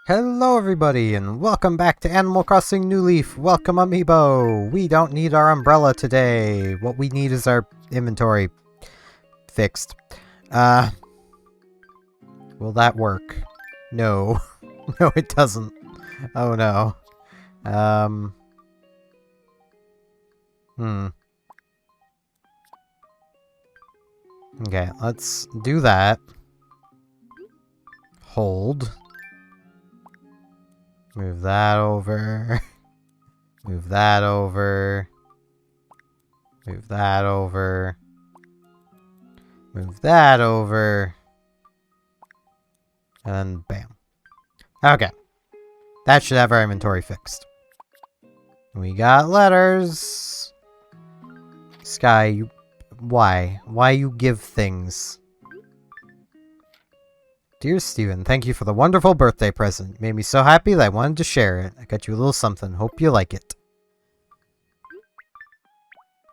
Hello everybody, and welcome back to Animal Crossing New Leaf. Welcome Amiibo! We don't need our umbrella today. What we need is our inventory fixed. Will that work? No. No, it doesn't. Oh no. Okay, let's do that. Hold. Move that over. Move that over. Move that over. Move that over. And bam. Okay. That should have our inventory fixed. We got letters. Sky, you... Why? Why you give things? Dear Steven, thank you for the wonderful birthday present. It made me so happy that I wanted to share it. I got you a little something. Hope you like it.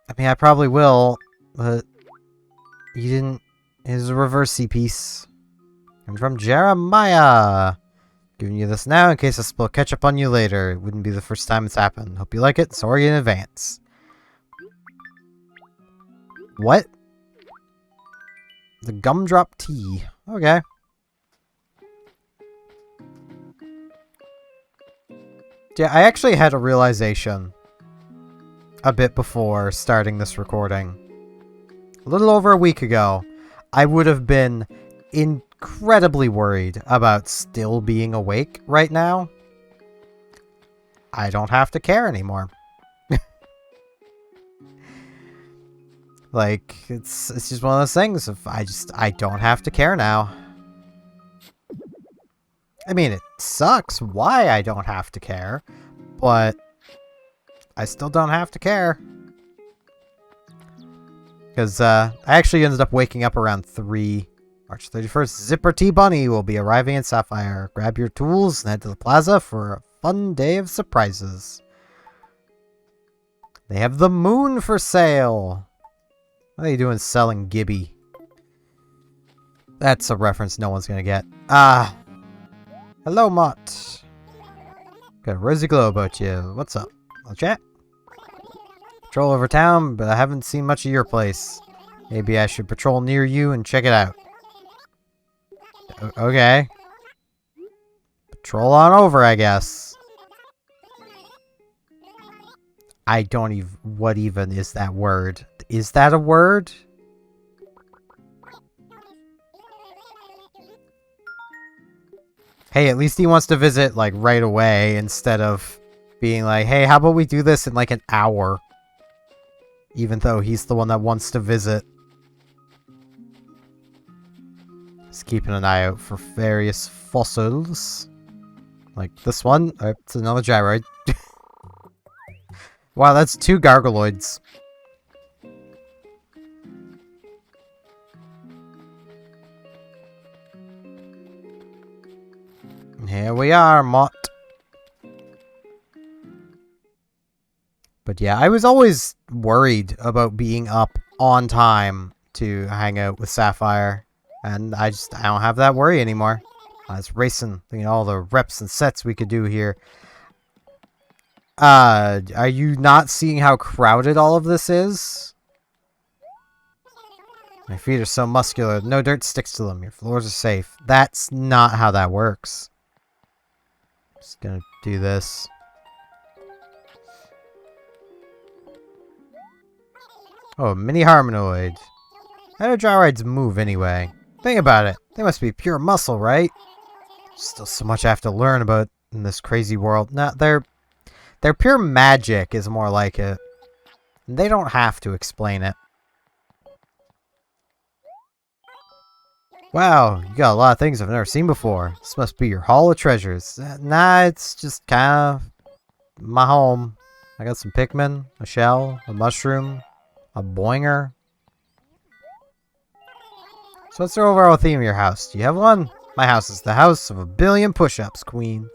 I mean, I probably will, but you didn't... It's a reversey piece. I'm from Jeremiah. Giving you this now in case I spill ketchup on you later. It wouldn't be the first time it's happened. Hope you like it. Sorry in advance. What? The gumdrop tea. Okay. Yeah, I actually had a realization a bit before starting this recording. A little over a week ago, I would have been incredibly worried about still being awake right now. I don't have to care anymore. Like, it's just one of those things. If I don't have to care now. I mean, it sucks why I don't have to care, but I still don't have to care. Because I actually ended up waking up around 3. March 31st, Zipper T Bunny will be arriving in Sapphire. Grab your tools and head to the plaza for a fun day of surprises. They have the moon for sale. What are they doing selling Gibby? That's a reference no one's gonna get. Hello, Mott. Got a rosy glow about you. What's up? I'll chat. Patrol over town, but I haven't seen much of your place. Maybe I should patrol near you and check it out. Okay. Patrol on over, I guess. I don't even... What even is that word? Is that a word? Hey, at least he wants to visit, like, right away, instead of being like, hey, how about we do this in, like, an hour? Even though he's the one that wants to visit. Just keeping an eye out for various fossils. Like this one. Oh, it's another gyroid. Wow, that's 2 gargoloids. Here we are, Mott. But yeah, I was always worried about being up on time to hang out with Sapphire. And I don't have that worry anymore. I was racing, thinking all the reps and sets we could do here. Are you not seeing how crowded all of this is? My feet are so muscular, no dirt sticks to them. Your floors are safe. That's not how that works. Just gonna do this. Oh, mini harmonoid. How do gyroids move anyway? Think about it. They must be pure muscle, right? Still so much I have to learn about in this crazy world. No, they're pure magic is more like it. They don't have to explain it. Wow, you got a lot of things I've never seen before. This must be your hall of treasures. Nah, it's just kind of my home. I got some Pikmin, a shell, a mushroom, a boinger. So what's the overall theme of your house? Do you have one? My house is the house of 1,000,000,000 push-ups, queen.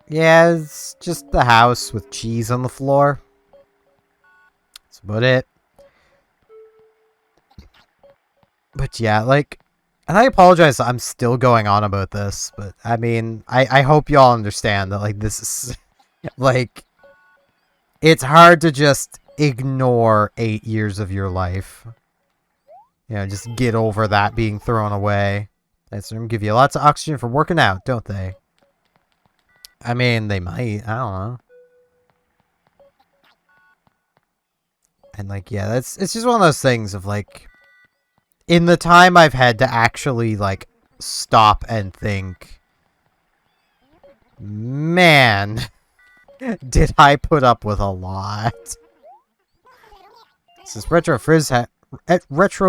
Yeah, it's just the house with cheese on the floor. That's about it. But yeah, like, and I apologize I'm still going on about this, but I mean, I hope y'all understand that, like, this is, like, it's hard to just ignore 8 years of your life. You know, just get over that being thrown away. That's going to give you lots of oxygen for working out, don't they? I mean, they might. I don't know. And, like, yeah, it's just one of those things of, like, in the time I've had to actually, like, stop and think, man, did I put up with a lot. Does this retro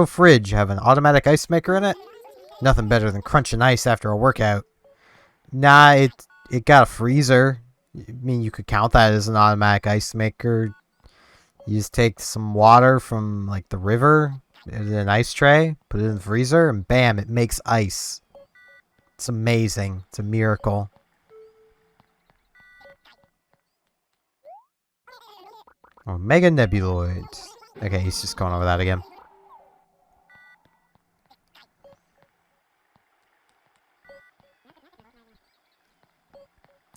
fridge have an automatic ice maker in it? Nothing better than crunching ice after a workout. Nah, it got a freezer. I mean, you could count that as an automatic ice maker. You just take some water from, like, the river in an ice tray, put it in the freezer, and bam, it makes ice. It's amazing. It's a miracle. Oh, Mega Nebuloid. Okay, he's just going over that again.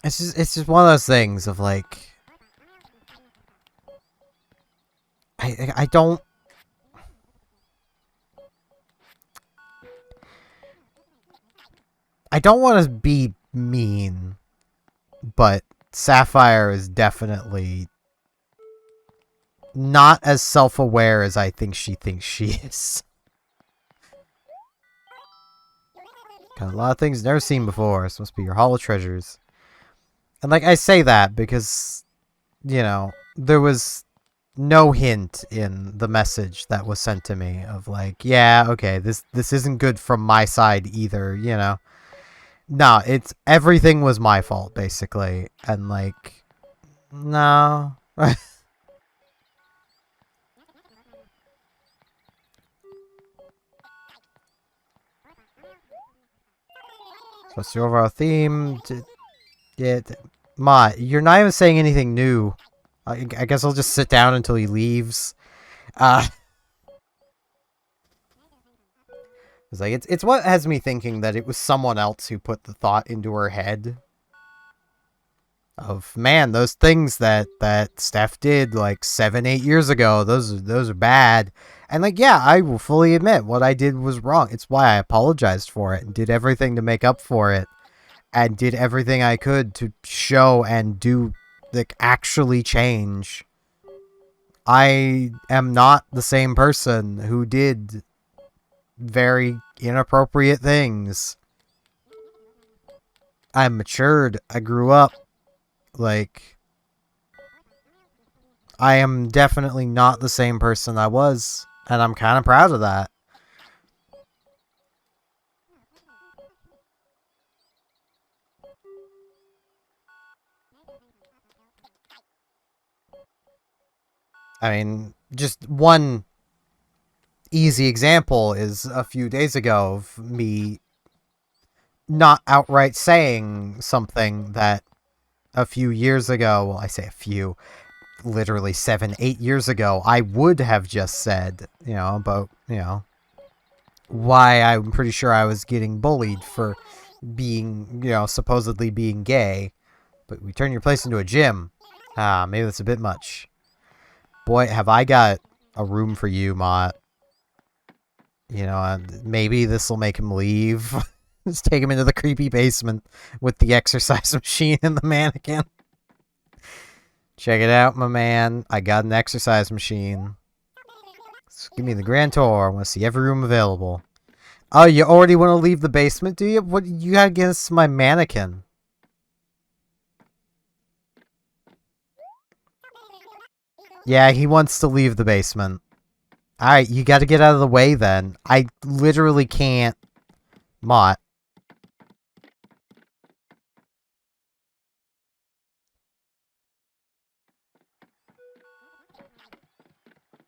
It's just one of those things of, like, I don't want to be mean, but Sapphire is definitely not as self-aware as I think she thinks she is. Got a lot of things never seen before. This must be your Hall of Treasures. And, like, I say that because, you know, there was no hint in the message that was sent to me of, like, yeah, okay, this isn't good from my side either, you know. No, it's everything was my fault, basically. And, like, no. What's the overall theme? Yeah, Ma, you're not even saying anything new. I guess I'll just sit down until he leaves. It's like it's what has me thinking that it was someone else who put the thought into her head. Of, man, those things that Steph did like 7-8 years ago, those are bad. And, like, yeah, I will fully admit what I did was wrong. It's why I apologized for it and did everything to make up for it. And did everything I could to show and do, like, actually change. I am not the same person who did very inappropriate things. I matured. I grew up. Like, I am definitely not the same person I was. And I'm kind of proud of that. I mean, just one easy example is a few days ago of me not outright saying something that a few years ago, well, I say a few, literally 7-8 years ago, I would have just said, you know, about, you know, why I'm pretty sure I was getting bullied for being, you know, supposedly being gay. But we turn your place into a gym. Ah, maybe that's a bit much. Boy, have I got a room for you, Mott. You know, maybe this will make him leave. Just take him into the creepy basement with the exercise machine and the mannequin. Check it out, my man. I got an exercise machine. Just give me the grand tour. I want to see every room available. Oh, you already want to leave the basement, do you? What you got against my mannequin? Yeah, he wants to leave the basement. Alright, you gotta get out of the way then. I literally can't. Mott.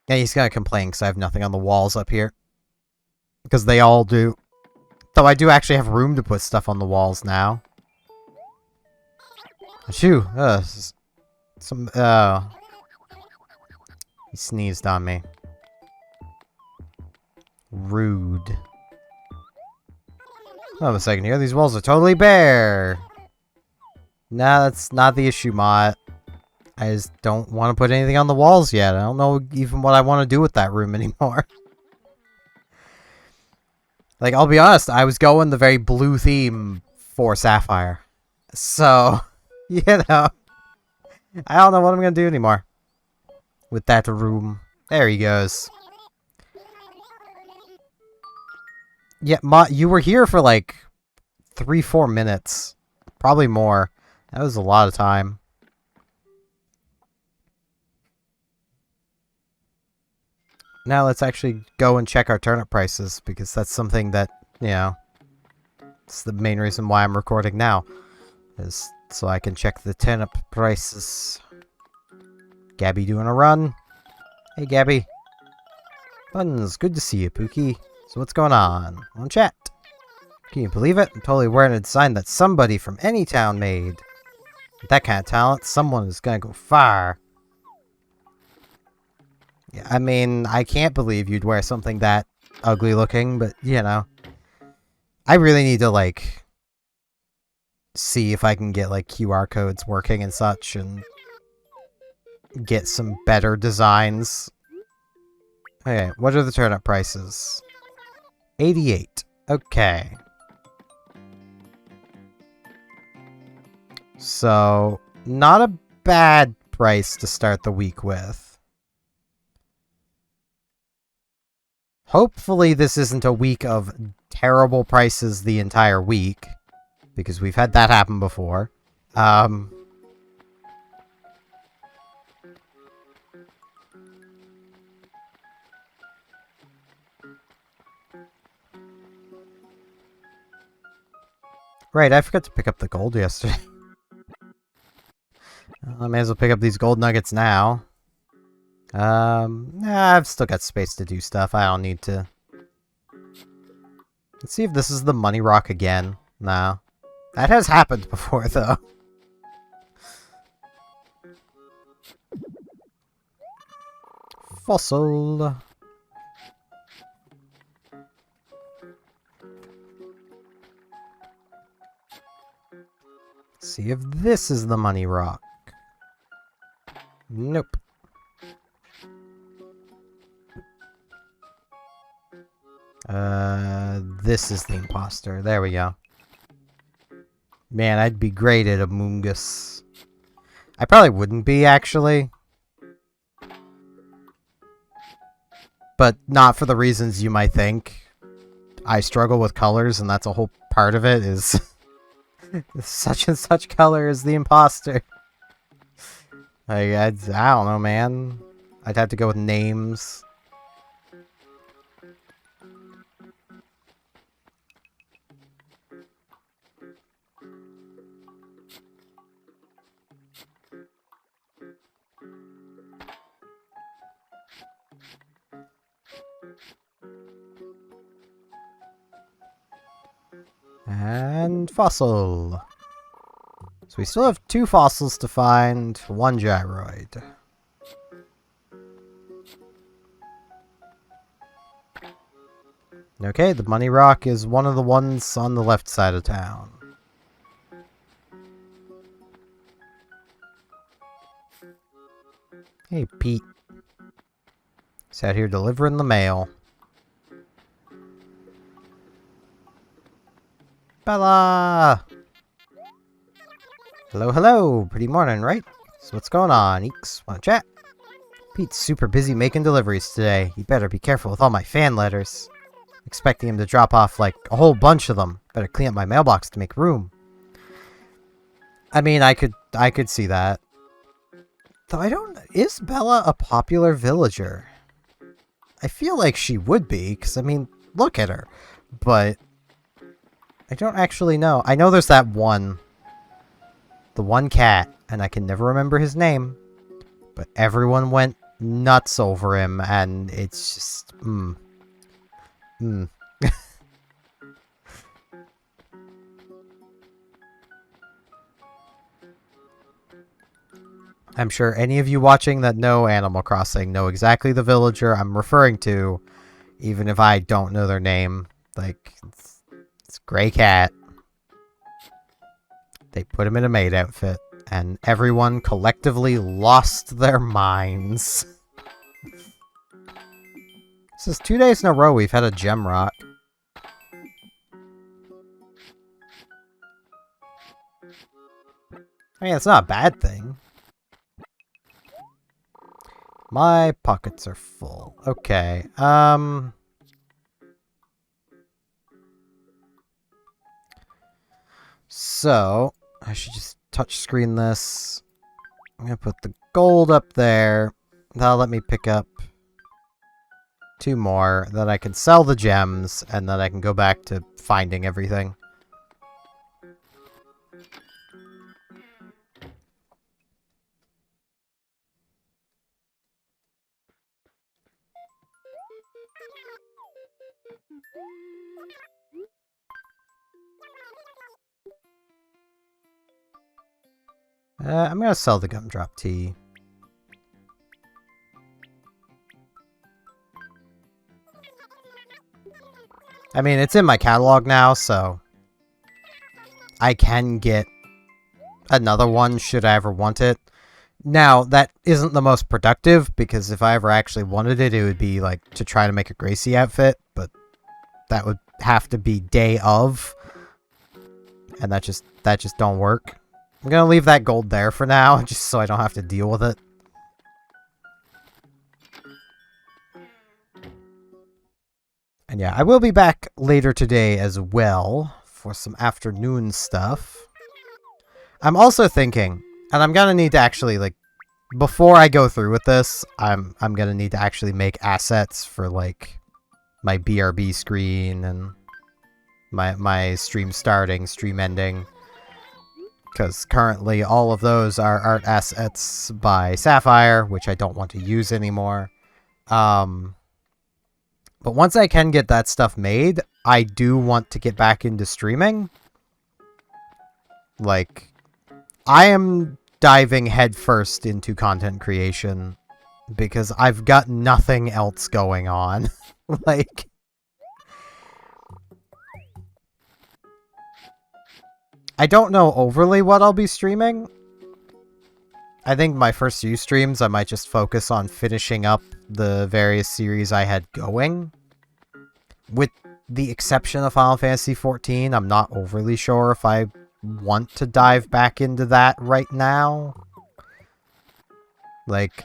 Yeah, he's gonna complain because I have nothing on the walls up here. Because they all do. Though I do actually have room to put stuff on the walls now. Shoo! He sneezed on me. Rude. Hold on a second here. These walls are totally bare. Nah, that's not the issue, Mott. I just don't want to put anything on the walls yet. I don't know even what I want to do with that room anymore. Like, I'll be honest, I was going the very blue theme for Sapphire. So, you know, I don't know what I'm going to do anymore with that room. There he goes. Yeah, you were here for like 3-4 minutes. Probably more. That was a lot of time. Now let's actually go and check our turnip prices, because that's something that, you know, it's the main reason why I'm recording now, is so I can check the turnip prices. Gabby doing a run. Hey, Gabby. Buns, good to see you, Pookie. So what's going on? On chat. Can you believe it? I'm totally wearing a design that somebody from any town made. With that kind of talent, someone is gonna go far. Yeah, I mean, I can't believe you'd wear something that ugly looking, but, you know. I really need to, like, see if I can get, like, QR codes working and such, and get some better designs. Okay, what are the turnip prices? 88. Okay. So, not a bad price to start the week with. Hopefully this isn't a week of terrible prices the entire week, because we've had that happen before. Right, I forgot to pick up the gold yesterday. I may as well pick up these gold nuggets now. Nah, I've still got space to do stuff. I don't need to. Let's see if this is the money rock again. No. That has happened before, though. Fossil. See if this is the money rock. Nope. This is the imposter. There we go. Man, I'd be great at Amoongus. I probably wouldn't be, actually. But not for the reasons you might think. I struggle with colors, and that's a whole part of it, is such and such color is the imposter. I don't know, man. I'd have to go with names. And fossil. So we still have 2 fossils to find, 1 gyroid. Okay, the money rock is one of the ones on the left side of town. Hey, Pete. He's out here delivering the mail. Bella! Hello, hello! Pretty morning, right? So what's going on, Eeks? Wanna chat? Pete's super busy making deliveries today. You better be careful with all my fan letters. Expecting him to drop off, like, a whole bunch of them. Better clean up my mailbox to make room. I mean, I could see that. Though I don't... Is Bella a popular villager? I feel like she would be, because, I mean, look at her. But... I don't actually know. I know there's that one. The one cat, and I can never remember his name. But everyone went nuts over him, and it's just... I'm sure any of you watching that know Animal Crossing know exactly the villager I'm referring to, even if I don't know their name. Like, it's Gray Cat. They put him in a maid outfit, and everyone collectively lost their minds. This is 2 days in a row we've had a gem rock. I mean, it's not a bad thing. My pockets are full. Okay, so, I should just touch screen this. I'm gonna put the gold up there. That'll let me pick up 2 more. Then I can sell the gems, and then I can go back to finding everything. I'm gonna sell the gumdrop tea. I mean, it's in my catalog now, so I can get another one should I ever want it. Now, that isn't the most productive, because if I ever actually wanted it, it would be, like, to try to make a Gracie outfit, but that would have to be day of, and that just don't work. I'm gonna leave that gold there for now, just so I don't have to deal with it. And yeah, I will be back later today as well for some afternoon stuff. I'm also thinking, and I'm gonna need to actually, like, before I go through with this, I'm gonna need to actually make assets for, like, my BRB screen and my stream starting, stream ending. Because currently all of those are art assets by Sapphire, which I don't want to use anymore. But once I can get that stuff made, I do want to get back into streaming. Like, I am diving headfirst into content creation because I've got nothing else going on. Like, I don't know overly what I'll be streaming. I think my first few streams I might just focus on finishing up the various series I had going. With the exception of Final Fantasy XIV, I'm not overly sure if I want to dive back into that right now. Like,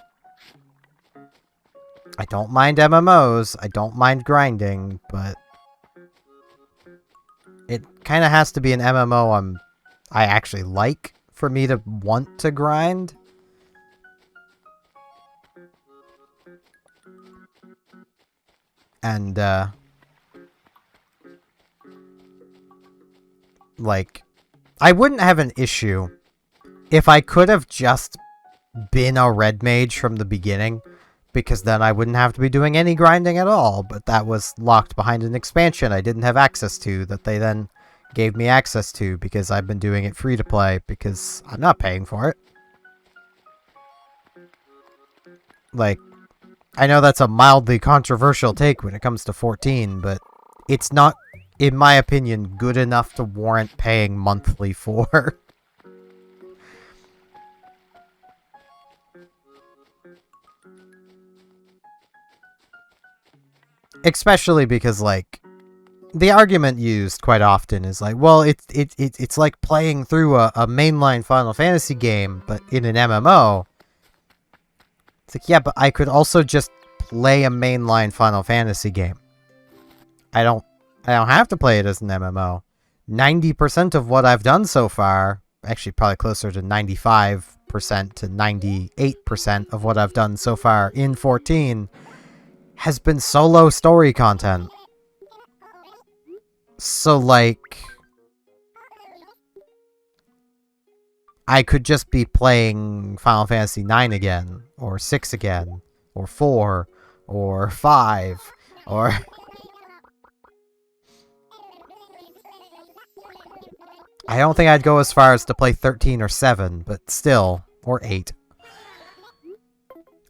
I don't mind MMOs, I don't mind grinding, but it kind of has to be an MMO I actually like for me to want to grind. And, like, I wouldn't have an issue if I could have just been a red mage from the beginning, because then I wouldn't have to be doing any grinding at all, but that was locked behind an expansion I didn't have access to, that they then gave me access to because I've been doing it free to play, because I'm not paying for it. Like, I know that's a mildly controversial take when it comes to 14, but it's not, in my opinion, good enough to warrant paying monthly for. Especially because, like, the argument used quite often is like, well, it's like playing through a mainline Final Fantasy game, but in an MMO. It's like, yeah, but I could also just play a mainline Final Fantasy game. I don't have to play it as an MMO. 90% of what I've done so far, actually probably closer to 95% to 98% of what I've done so far in 14, has been solo story content. So, like, I could just be playing Final Fantasy 9 again, or 6 again, or 4, or 5, or... I don't think I'd go as far as to play 13 or 7, but still, or 8.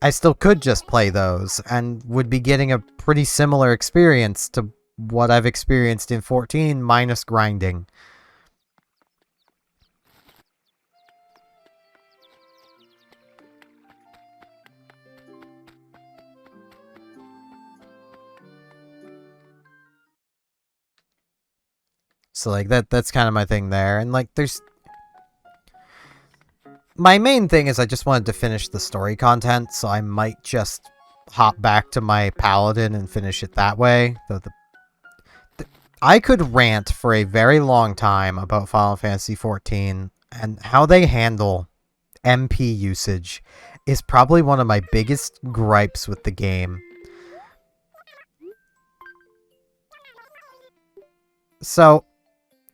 I still could just play those and would be getting a pretty similar experience to what I've experienced in 14 minus grinding. So, like, that's kind of my thing there. And, like, my main thing is I just wanted to finish the story content, so I might just hop back to my paladin and finish it that way. Though I could rant for a very long time about Final Fantasy XIV, and how they handle MP usage is probably one of my biggest gripes with the game. So,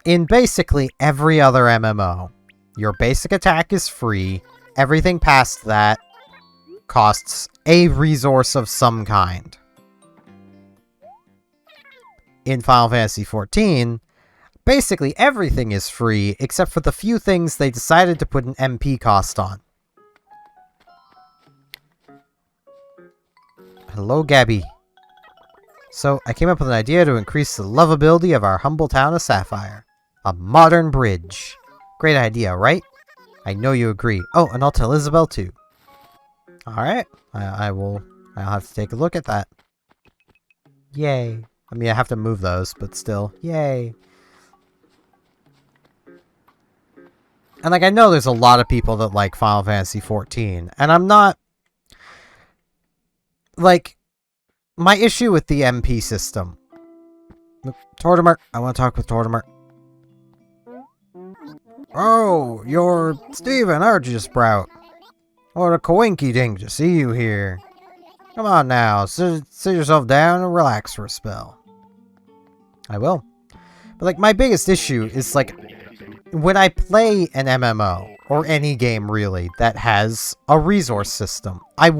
in basically every other MMO, your basic attack is free. Everything past that costs a resource of some kind. In Final Fantasy XIV, basically everything is free except for the few things they decided to put an MP cost on. Hello, Gabby. So, I came up with an idea to increase the lovability of our humble town of Sapphire. A modern bridge. Great idea, right? I know you agree. Oh, and I'll tell Isabel too. Alright. I'll have to take a look at that. Yay. I mean, I have to move those, but still. Yay. And, like, I know there's a lot of people that like Final Fantasy XIV, and I'm not... Like, my issue with the MP system... Tortimer, I want to talk with Tortimer. Oh, you're Steven, aren't you, Sprout? What a coinky dink to see you here. Come on now, sit yourself down and relax for a spell. I will. But, like, my biggest issue is, like, when I play an MMO, or any game, really, that has a resource system, I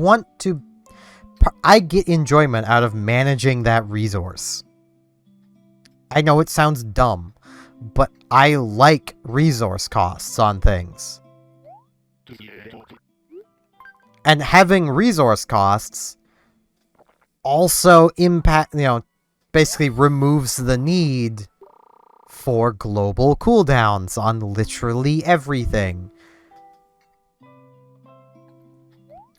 get enjoyment out of managing that resource. I know it sounds dumb, but I like resource costs on things. And having resource costs also basically removes the need for global cooldowns on literally everything.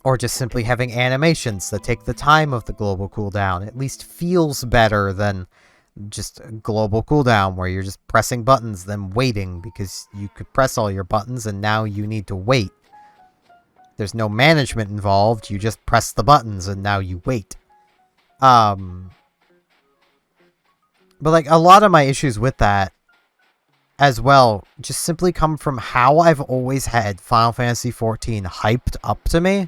Or just simply having animations that take the time of the global cooldown. At least feels better than just a global cooldown where you're just pressing buttons then waiting because you could press all your buttons and now you need to wait. There's no management involved, you just press the buttons and now you wait. But, like, a lot of my issues with that as well just simply come from how I've always had Final Fantasy XIV hyped up to me.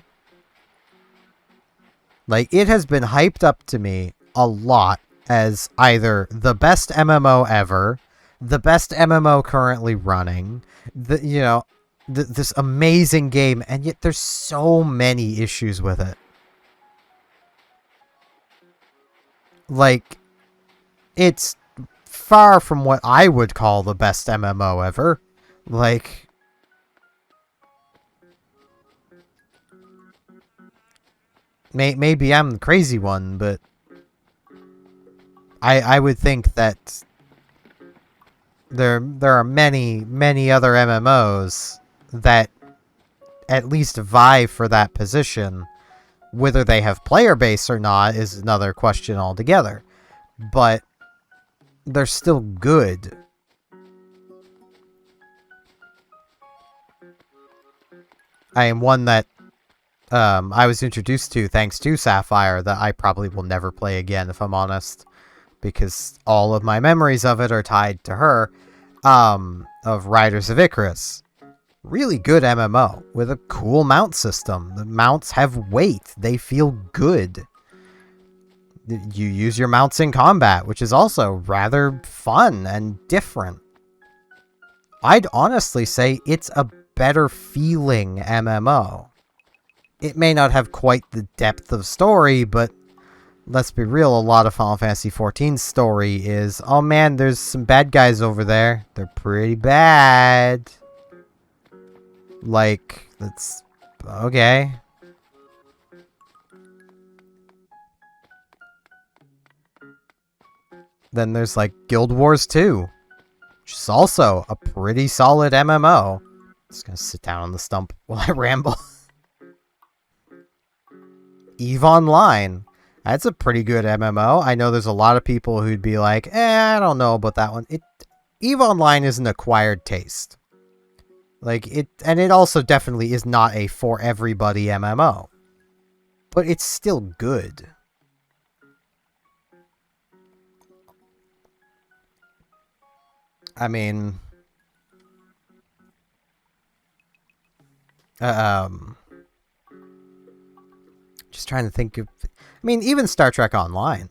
Like, it has been hyped up to me a lot as either the best MMO ever, the best MMO currently running, this amazing game, and yet there's so many issues with it. Like, it's far from what I would call the best MMO ever. Like, maybe I'm the crazy one, but I would think that there are many other MMOs that at least vie for that position. Whether they have player base or not is another question altogether. But they're still good. I am one that I was introduced to thanks to Sapphire that I probably will never play again, if I'm honest. Because all of my memories of it are tied to her, of Riders of Icarus. Really good MMO, with a cool mount system. The mounts have weight, they feel good. You use your mounts in combat, which is also rather fun and different. I'd honestly say it's a better feeling MMO. It may not have quite the depth of story, but let's be real, a lot of Final Fantasy XIV's story is, oh man, there's some bad guys over there. They're pretty bad. Like, that's okay. Then there's like Guild Wars 2, which is also a pretty solid MMO. Just gonna sit down on the stump while I ramble. EVE Online. That's a pretty good MMO. I know there's a lot of people who'd be like, I don't know about that one. EVE Online is an acquired taste. And it also definitely is not a for everybody MMO. But it's still good. I mean, just trying to think of, even Star Trek Online,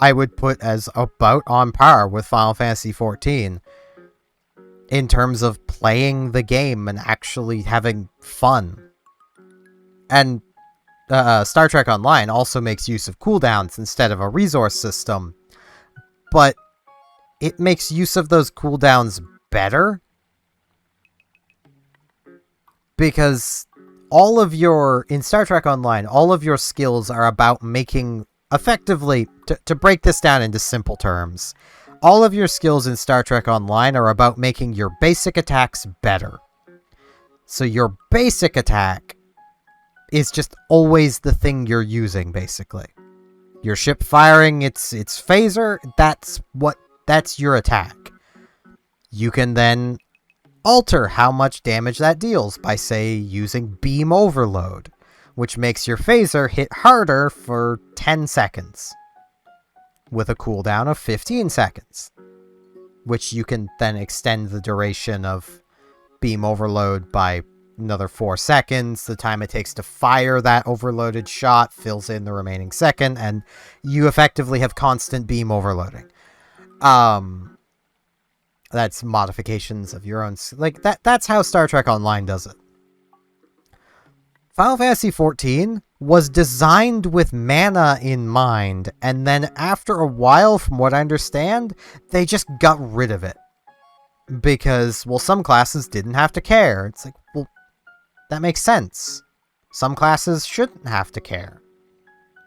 I would put as about on par with Final Fantasy XIV in terms of playing the game and actually having fun. And Star Trek Online also makes use of cooldowns instead of a resource system, but it makes use of those cooldowns better because in Star Trek Online, all of your skills are about making, effectively, to break this down into simple terms, all of your skills in Star Trek Online are about making your basic attacks better. So your basic attack is just always the thing you're using, basically. Your ship firing its phaser, that's your attack. You can then alter how much damage that deals by, say, using Beam Overload, which makes your phaser hit harder for 10 seconds, with a cooldown of 15 seconds, which you can then extend the duration of Beam Overload by another 4 seconds. The time it takes to fire that overloaded shot fills in the remaining second, and you effectively have constant beam overloading. That's modifications of your own, that's how Star Trek Online does it. Final Fantasy XIV was designed with mana in mind, and then after a while, from what I understand, they just got rid of it. Because, well, some classes didn't have to care. It's like, well, that makes sense. Some classes shouldn't have to care.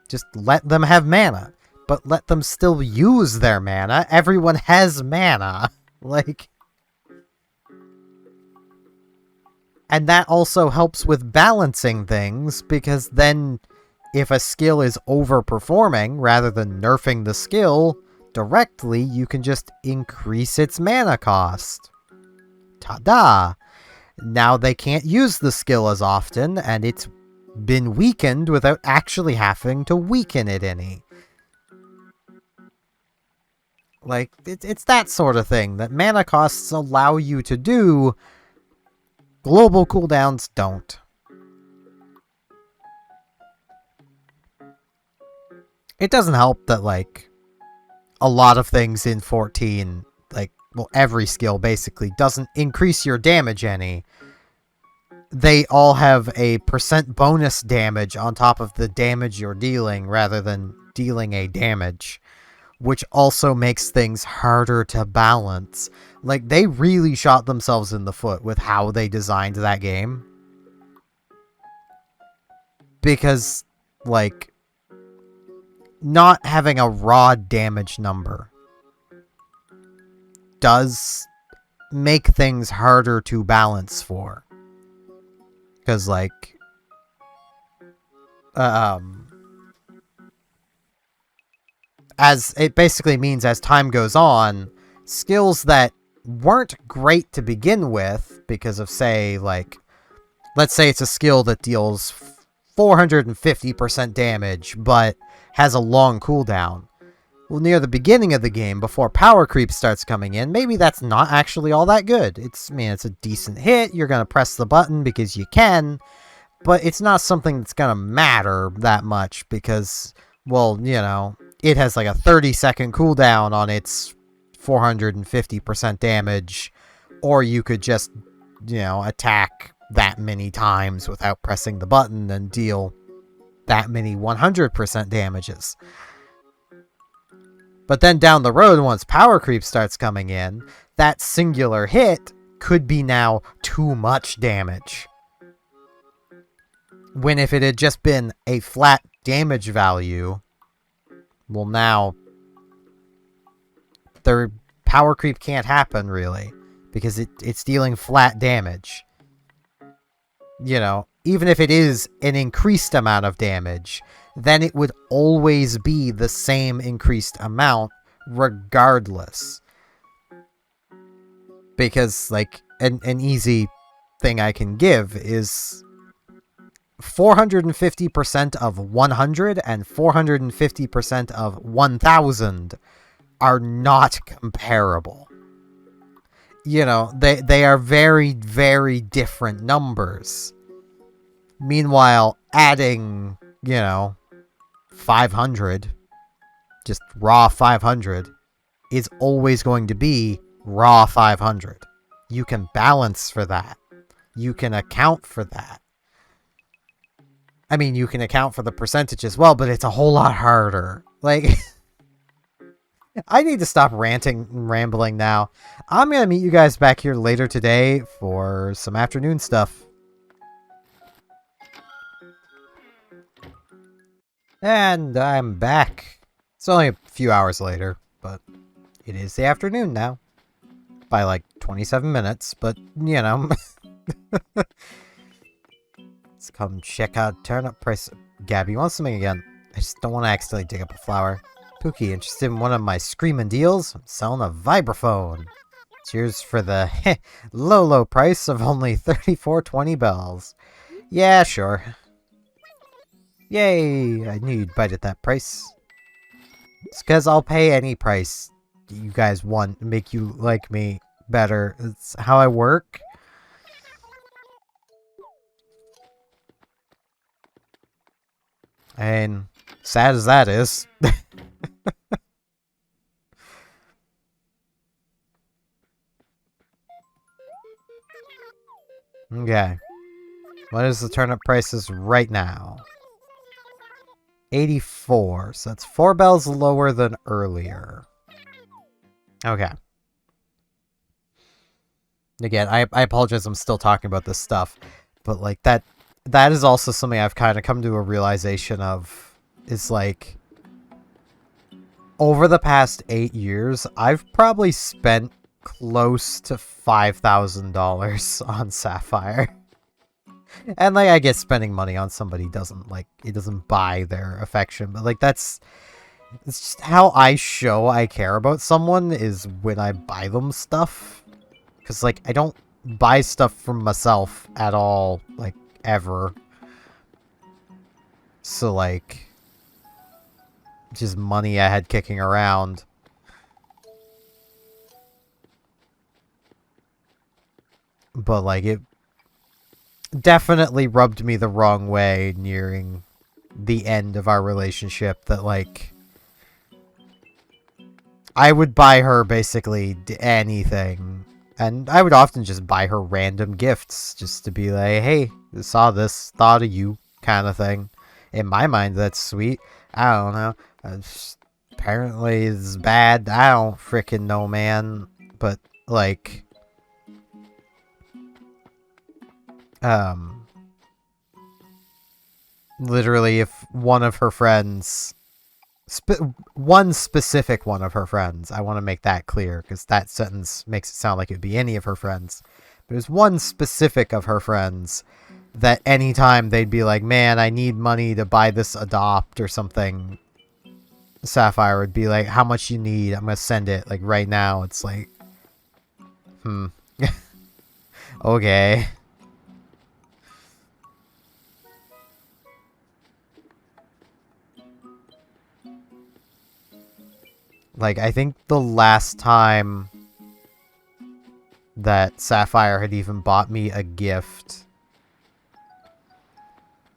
Just let them have mana, but let them still use their mana. Everyone has mana. And that also helps with balancing things, because then if a skill is overperforming, rather than nerfing the skill directly, you can just increase its mana cost. Ta-da! Now they can't use the skill as often, and it's been weakened without actually having to weaken it any. It's that sort of thing that mana costs allow you to do. Global cooldowns don't. It doesn't help that, a lot of things in 14, every skill basically doesn't increase your damage any. They all have a % bonus damage on top of the damage you're dealing, rather than dealing a damage, which also makes things harder to balance. They really shot themselves in the foot with how they designed that game. Because, not having a raw damage number does make things harder to balance for. Because, as it basically means, as time goes on, skills that weren't great to begin with, because of, say, let's say it's a skill that deals 450% damage, but has a long cooldown. Well, near the beginning of the game, before power creep starts coming in, maybe that's not actually all that good. It's a decent hit, you're gonna press the button because you can, but it's not something that's gonna matter that much, because, well, it has a 30-second cooldown on its 450% damage, or you could just, attack that many times without pressing the button and deal that many 100% damages. But then down the road, once power creep starts coming in, that singular hit could be now too much damage. When if it had just been a flat damage value, well, now their power creep can't happen, really, because it's dealing flat damage. You know, even if it is an increased amount of damage, then it would always be the same increased amount regardless. Because, like, an easy thing I can give is 450% of 100 and 450% of 1000 are not comparable. You know, they are very, very different numbers. Meanwhile, adding, 500, just raw 500, is always going to be raw 500. You can balance for that. You can account for that. I mean, you can account for the percentage as well, but it's a whole lot harder. Like, I need to stop ranting and rambling now. I'm going to meet you guys back here later today for some afternoon stuff. And I'm back. It's only a few hours later, but it is the afternoon now. By like 27 minutes, but, you know. Let's come check out turnip price. Gabby wants something again. I just don't want to accidentally dig up a flower. Pookie, interested in one of my screaming deals? I'm selling a vibraphone. Cheers for the low, low price of only 34.20 bells. Yeah, sure. Yay! I knew you'd bite at that price. It's because I'll pay any price you guys want to make you like me better. It's how I work. And sad as that is. Okay. What is the turnip prices right now? 84. So that's 4 bells lower than earlier. Okay. Again, I apologize, I'm still talking about this stuff. But like that is also something I've kind of come to a realization of. Is like, over the past 8 years, I've probably spent close to $5,000 on Sapphire. And like, I guess spending money on somebody doesn't, like, it doesn't buy their affection, but like, it's just how I show I care about someone is when I buy them stuff. Because like, I don't buy stuff for myself at all, like, ever. So like, just money I had kicking around. But like, it definitely rubbed me the wrong way nearing the end of our relationship that like, I would buy her basically anything. And I would often just buy her random gifts just to be like, hey, saw this, thought of you, kind of thing. In my mind, that's sweet. I don't know. Apparently it's bad. I don't frickin' know, man. But, like, literally, if one of her friends, one specific one of her friends, I want to make that clear, because that sentence makes it sound like it would be any of her friends. There's one specific of her friends that anytime they'd be like, man, I need money to buy this Adopt or something, Sapphire would be like, how much you need? I'm gonna send it, like, right now. It's like, okay. Like, I think the last time that Sapphire had even bought me a gift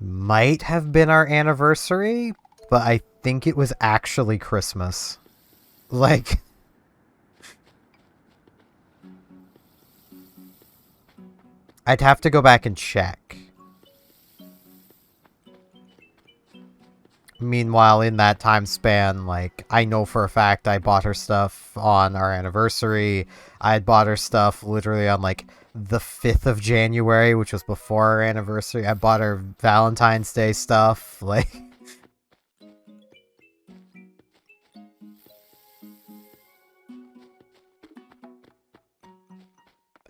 might have been our anniversary, but I think it was actually Christmas. Like, I'd have to go back and check. Meanwhile, in that time span, like, I know for a fact I bought her stuff on our anniversary. I had bought her stuff literally on, like, the 5th of January, which was before our anniversary. I bought her Valentine's Day stuff, like...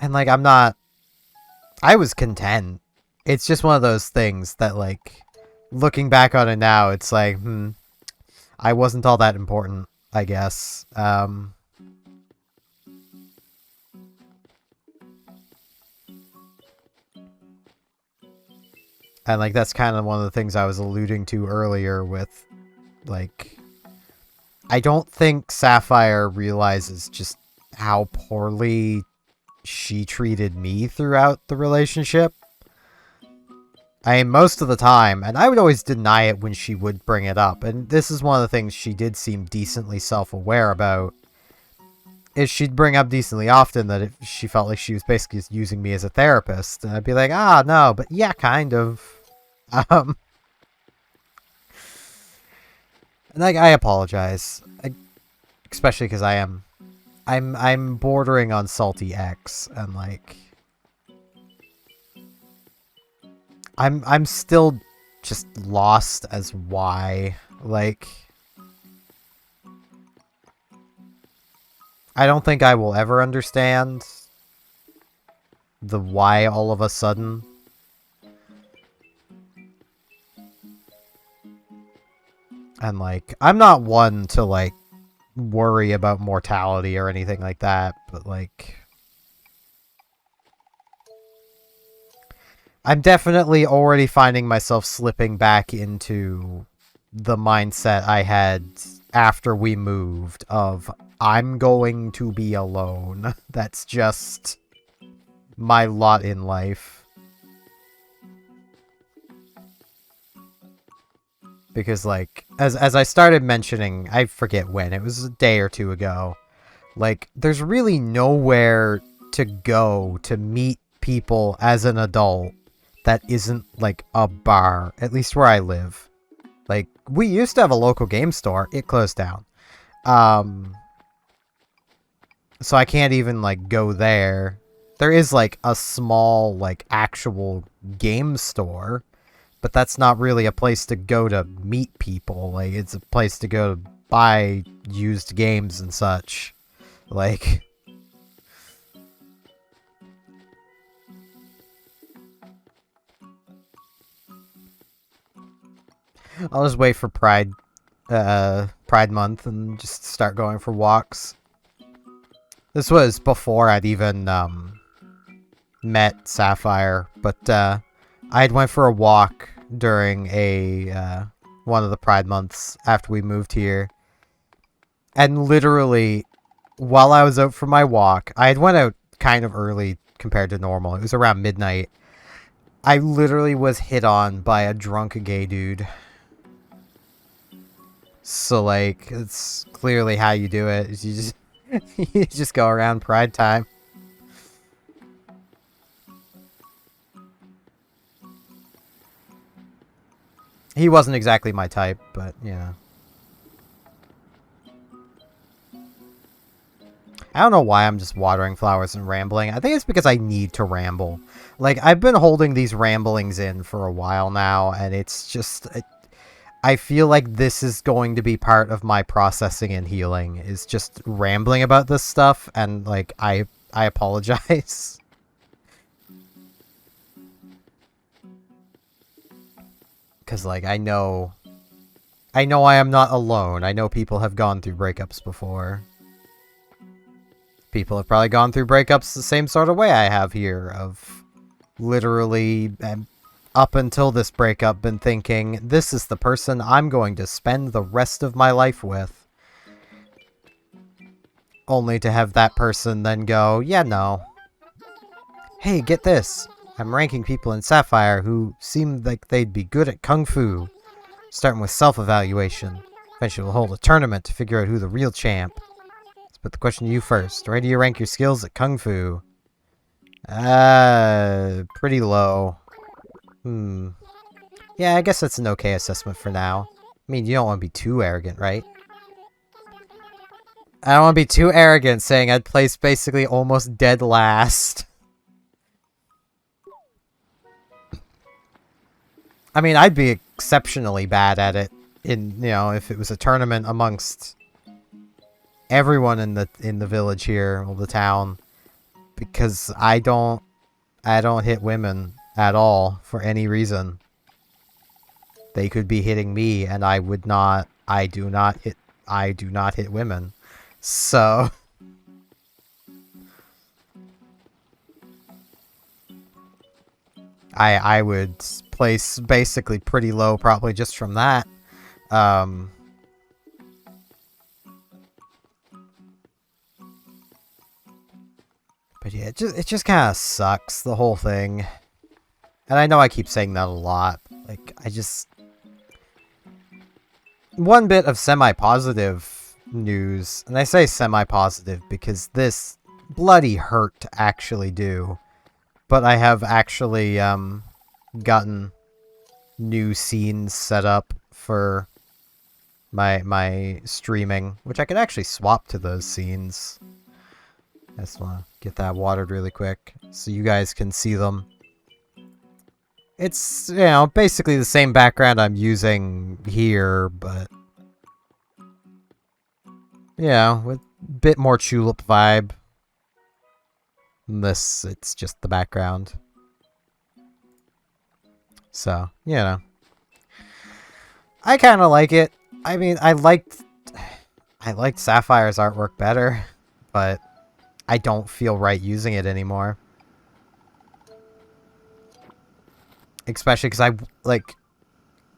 And, like, I was content. It's just one of those things that, like, looking back on it now, it's like, I wasn't all that important, I guess. And, like, that's kind of one of the things I was alluding to earlier with, like, I don't think Sapphire realizes just how poorly she treated me throughout the relationship. I mean, most of the time, and I would always deny it when she would bring it up, and this is one of the things she did seem decently self-aware about, is she'd bring up decently often that if she felt like she was basically just using me as a therapist, and I'd be like, no, but yeah, kind of. And like, I apologize, especially because I'm bordering on salty X, and like, I'm still just lost as why, like, I don't think I will ever understand the why all of a sudden. And like, I'm not one to like worry about mortality or anything like that, but like, I'm definitely already finding myself slipping back into the mindset I had after we moved of, I'm going to be alone. That's just my lot in life. Because, like, as I started mentioning, I forget when, it was a day or two ago, like, there's really nowhere to go to meet people as an adult that isn't, like, a bar, at least where I live. Like, we used to have a local game store, it closed down. So I can't even, like, go there. There is, like, a small, like, actual game store, but that's not really a place to go to meet people. Like, it's a place to go to buy used games and such. Like, I'll just wait for Pride Month and just start going for walks. This was before I'd even met Sapphire, but I had went for a walk during a one of the Pride months after we moved here, and literally while I was out for my walk, I had went out kind of early compared to normal. It was around midnight. I literally was hit on by a drunk gay dude. So like, it's clearly how you do it. Is you just you just go around Pride time. He wasn't exactly my type, but yeah. I don't know why I'm just watering flowers and rambling. I think it's because I need to ramble. Like, I've been holding these ramblings in for a while now, and it's just... I feel like this is going to be part of my processing and healing, is just rambling about this stuff, and, like, I apologize. Because, like, I know I am not alone. I know people have gone through breakups before. People have probably gone through breakups the same sort of way I have here, of literally, up until this breakup, been thinking, this is the person I'm going to spend the rest of my life with. Only to have that person then go, yeah, no. Hey, get this. I'm ranking people in Sapphire who seem like they'd be good at Kung Fu. Starting with self-evaluation. Eventually we'll hold a tournament to figure out who the real champ. Let's put the question to you first. Where do you rank your skills at Kung Fu? Pretty low. Yeah, I guess that's an okay assessment for now. I mean, you don't want to be too arrogant, right? I don't want to be too arrogant saying I'd place basically almost dead last. I mean, I'd be exceptionally bad at it if it was a tournament amongst everyone in the village here, or the town. Because I don't hit women at all for any reason. They could be hitting me and I do not hit women. So I would place basically pretty low probably just from that. But yeah, it just kind of sucks, the whole thing. And I know I keep saying that a lot. Like, one bit of semi-positive news, and I say semi-positive because this bloody hurt to actually do. But I have actually gotten new scenes set up for my streaming, which I could actually swap to those scenes. I just want to get that watered really quick so you guys can see them. It's, you know, basically the same background I'm using here, but yeah, with a bit more tulip vibe. This, it's just the background. So, you know. I kind of like it. I mean, I liked Sapphire's artwork better, but I don't feel right using it anymore. Especially because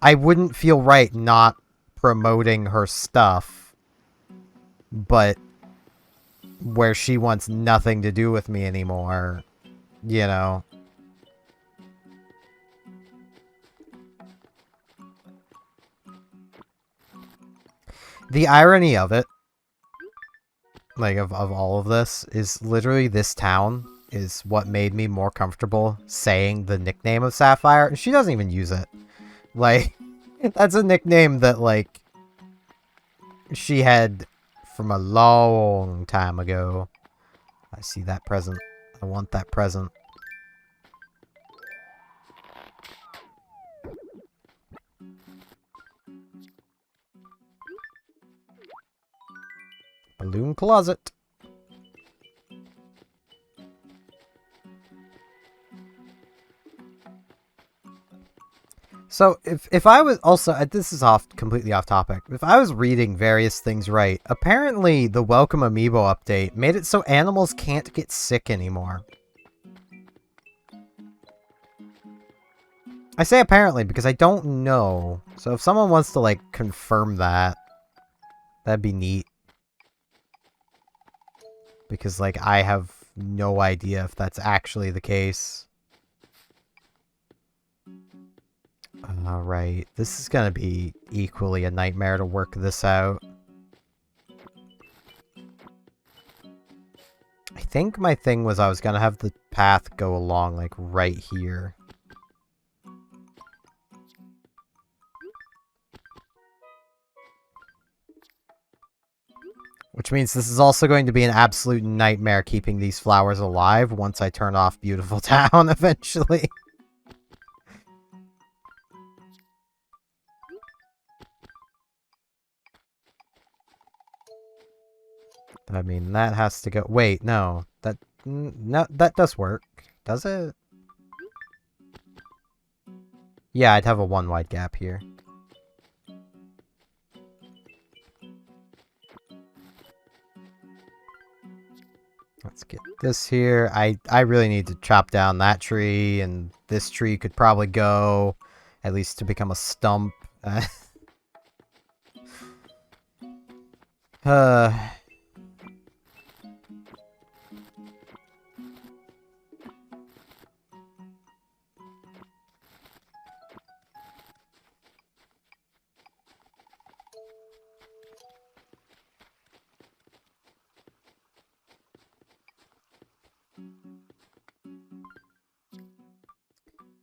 I wouldn't feel right not promoting her stuff, but where she wants nothing to do with me anymore, you know. The irony of it, like, of all of this, is literally this town is what made me more comfortable saying the nickname of Sapphire. She doesn't even use it. Like, that's a nickname that, like, she had from a long time ago. I see that present. I want that present. Balloon closet. So, if I was also, this is completely off topic, if I was reading various things right, apparently the Welcome Amiibo update made it so animals can't get sick anymore. I say apparently because I don't know. So if someone wants to, like, confirm that, that'd be neat. Because, like, I have no idea if that's actually the case. Alright, this is gonna be equally a nightmare to work this out. I think my thing was I was gonna have the path go along, like, right here. Which means this is also going to be an absolute nightmare keeping these flowers alive once I turn off Beautiful Town eventually. I mean, that has to go... Wait, no. No, that does work. Does it? Yeah, I'd have a one wide gap here. Let's get this here. I really need to chop down that tree, and this tree could probably go, at least to become a stump.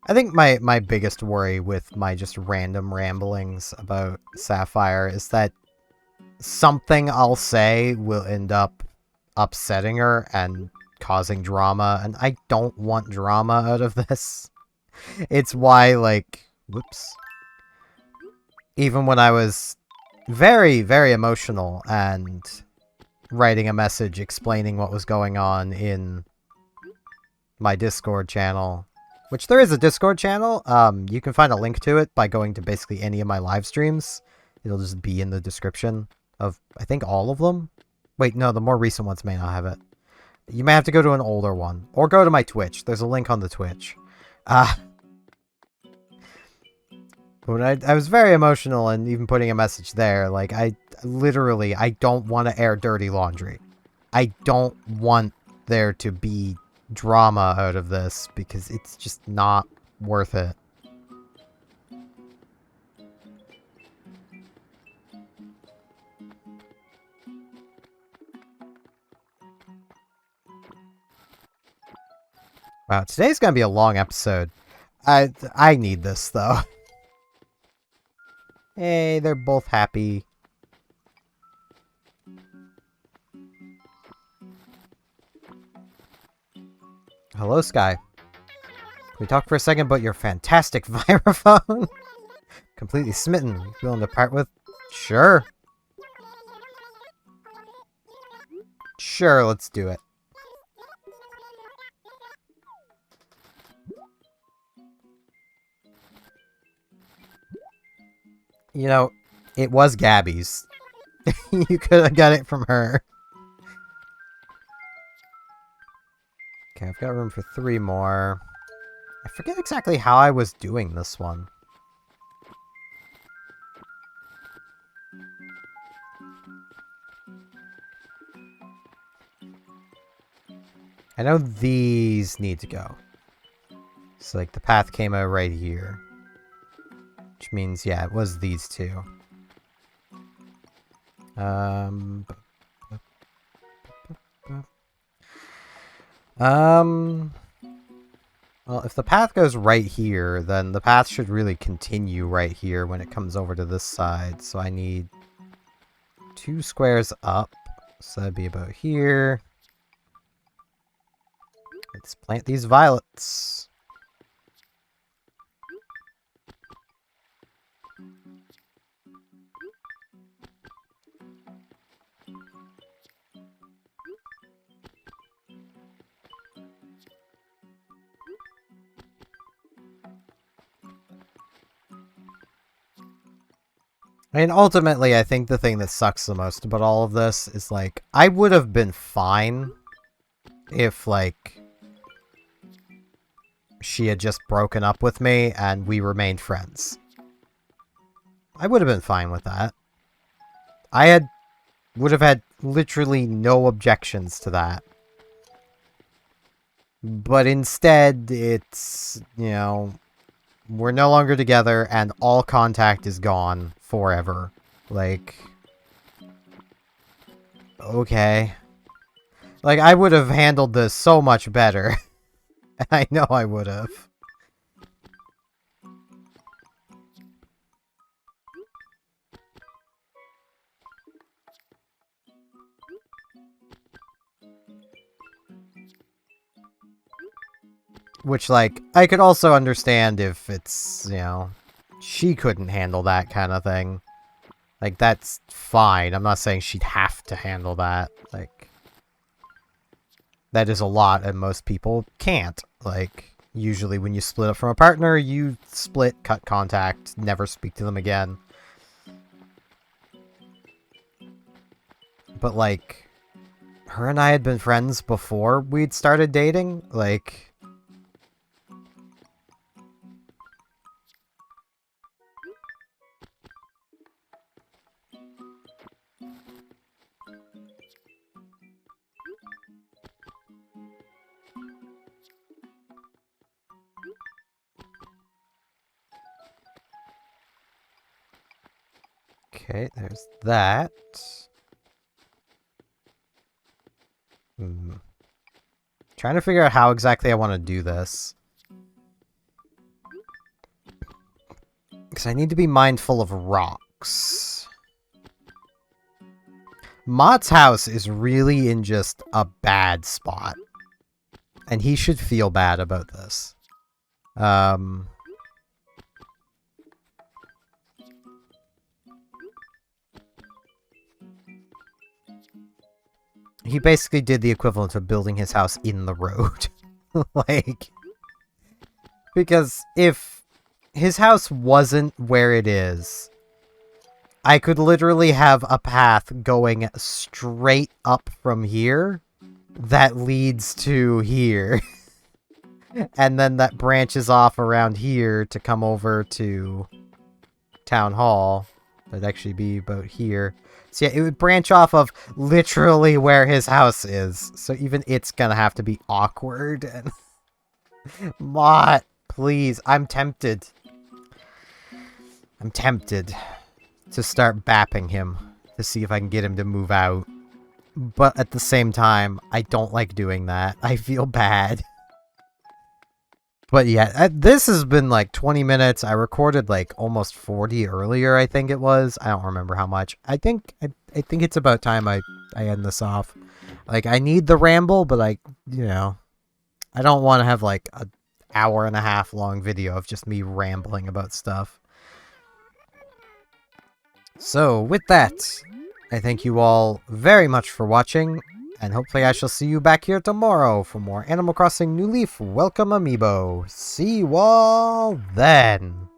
I think my biggest worry with my just random ramblings about Sapphire is that something I'll say will end up upsetting her and causing drama, and I don't want drama out of this. It's why, like, whoops. Even when I was very, very emotional and writing a message explaining what was going on in my Discord channel, which there is a Discord channel. You can find a link to it by going to basically any of my live streams. It'll just be in the description of, I think, all of them. Wait, no, the more recent ones may not have it. You may have to go to an older one. Or go to my Twitch. There's a link on the Twitch. When I was very emotional and even putting a message there. Like, I don't want to air dirty laundry. I don't want there to be drama out of this because it's just not worth it. Wow, today's gonna be a long episode. I need this though. Hey, they're both happy. Hello, Sky. Can we talk for a second about your fantastic vibraphone? Completely smitten. Willing to part with? Sure. Sure, let's do it. You know, it was Gabby's. You could have got it from her. Okay, I've got room for 3 more. I forget exactly how I was doing this one. I know these need to go. So, like, the path came out right here. Which means, yeah, it was these 2. Well, if the path goes right here, then the path should really continue right here when it comes over to this side. So I need 2 squares up. So that'd be about here. Let's plant these violets. I mean, ultimately, I think the thing that sucks the most about all of this is, like, I would have been fine if, like, she had just broken up with me and we remained friends. I would have been fine with that. Would have had literally no objections to that. But instead, it's, you know, we're no longer together and all contact is gone forever. Like, okay. Like, I would have handled this so much better. I know I would have. Which, like, I could also understand if it's, you know, she couldn't handle that kind of thing. Like, that's fine. I'm not saying she'd have to handle that. Like, that is a lot, and most people can't. Like, usually when you split up from a partner, you split, cut contact, never speak to them again. But, like, her and I had been friends before we'd started dating. Like, okay, there's that. Trying to figure out how exactly I want to do this. Because I need to be mindful of rocks. Mott's house is really in just a bad spot. And he should feel bad about this. He basically did the equivalent of building his house in the road. Like, because if his house wasn't where it is, I could literally have a path going straight up from here that leads to here. And then that branches off around here to come over to Town Hall. That'd actually be about here. So yeah, it would branch off of literally where his house is. So even it's gonna have to be awkward. And Mott, please, I'm tempted. I'm tempted to start bapping him to see if I can get him to move out. But at the same time, I don't like doing that. I feel bad. But yeah, this has been like 20 minutes. I recorded like almost 40 earlier, I think it was. I don't remember how much. I think it's about time I end this off. Like, I need the ramble, but I don't want to have like an hour and a half long video of just me rambling about stuff. So, with that, I thank you all very much for watching, and hopefully I shall see you back here tomorrow for more Animal Crossing New Leaf Welcome Amiibo. See you all then!